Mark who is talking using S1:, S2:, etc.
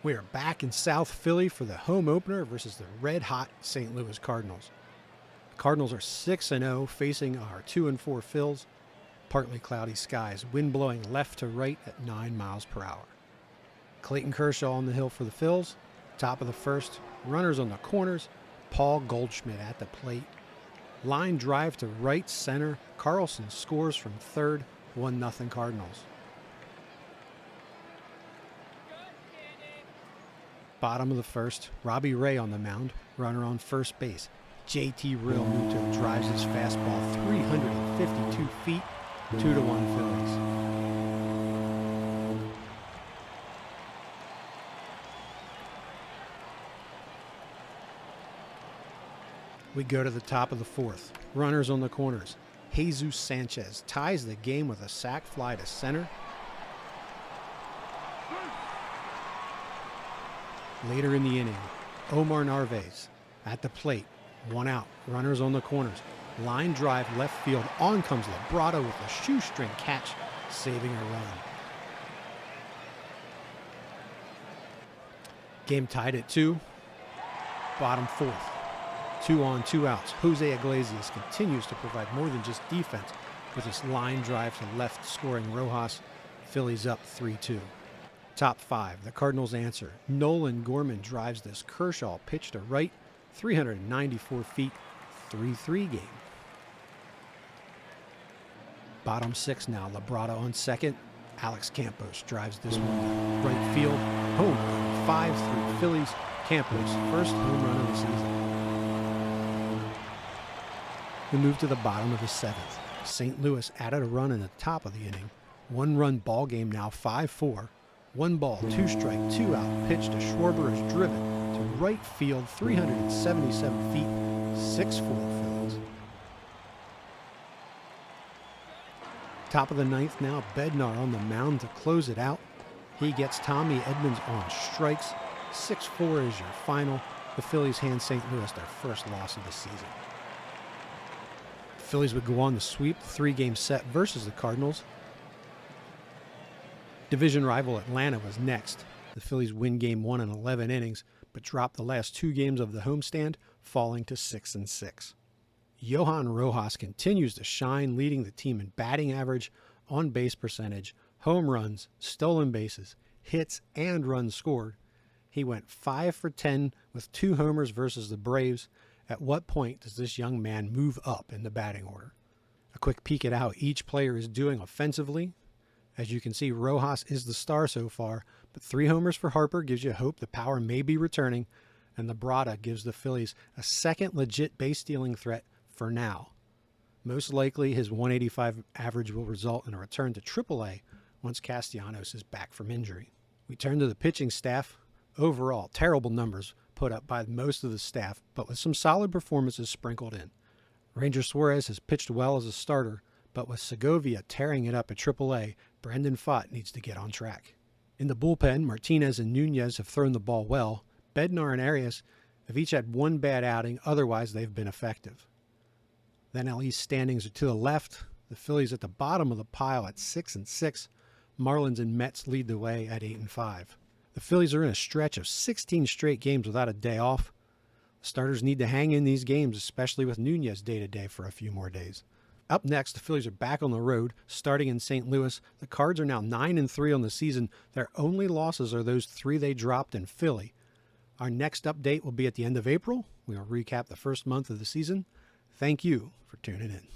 S1: We are back in South Philly for the home opener versus the red-hot St. Louis Cardinals. The Cardinals are 6-0, facing our 2-4 Phils. Partly cloudy skies, wind blowing left to right at 9 miles per hour. Clayton Kershaw on the hill for the Phils. Top of the first, runners on the corners. Paul Goldschmidt at the plate. Line drive to right center. Carlson scores from third, 1-0 Cardinals. Bottom of the first, Robbie Ray on the mound, runner on first base. JT Realmuto drives his fastball 352 feet, 2-1 Phillies. We go to the top of the fourth, runners on the corners. Jesus Sanchez ties the game with a sac fly to center. Later in the inning, Omar Narvaez at the plate, 1 out, runners on the corners. Line drive left field, on comes Labrada with a shoestring catch, saving a run. Game tied at 2, bottom fourth. 2 on, 2 outs. Jose Iglesias continues to provide more than just defense with his line drive to left, scoring Rojas. Phillies up 3-2. Top 5, the Cardinals answer. Nolan Gorman drives this Kershaw pitch to right, 394 feet, 3-3 game. Bottom 6 now, Labrada on second. Alex Campos drives this one to right field. Home run, 5-3 Phillies. Campos' first home run of the season. We move to the bottom of the 7th. St. Louis added a run in the top of the inning. 1-run ball game now, 5-4. 1 ball, 2 strike, 2 out. Pitch to Schwarber is driven to right field, 377 feet, 6-4 Phillies. Top of the 9th now, Bednar on the mound to close it out. He gets Tommy Edmonds on strikes. 6-4 is your final. The Phillies hand St. Louis their first loss of the season. The Phillies would go on to sweep the 3-game set versus the Cardinals. Division rival Atlanta was next. The Phillies win game 1 in 11 innings, but drop the last 2 games of the homestand, falling to 6-6. Johan Rojas continues to shine, leading the team in batting average, on-base percentage, home runs, stolen bases, hits, and runs scored. He went 5 for 10 with 2 homers versus the Braves. At what point does this young man move up in the batting order? A quick peek at how each player is doing offensively. As you can see, Rojas is the star so far, but 3 homers for Harper gives you hope the power may be returning, and Labrada gives the Phillies a second legit base-stealing threat for now. Most likely, his 185 average will result in a return to AAA once Castellanos is back from injury. We turn to the pitching staff. Overall, terrible numbers put up by most of the staff, but with some solid performances sprinkled in. Ranger Suarez has pitched well as a starter, but with Segovia tearing it up at AAA, Brendan Pfaadt needs to get on track. In the bullpen, Martinez and Nunez have thrown the ball well. Bednar and Arias have each had 1 bad outing, otherwise they've been effective. Then NL East standings are to the left. The Phillies at the bottom of the pile at 6-6. Marlins and Mets lead the way at 8-5. The Phillies are in a stretch of 16 straight games without a day off. The starters need to hang in these games, especially with Nunez day-to-day for a few more days. Up next, the Phillies are back on the road, starting in St. Louis. The Cards are now 9-3 on the season. Their only losses are those 3 they dropped in Philly. Our next update will be at the end of April. We will recap the first month of the season. Thank you for tuning in.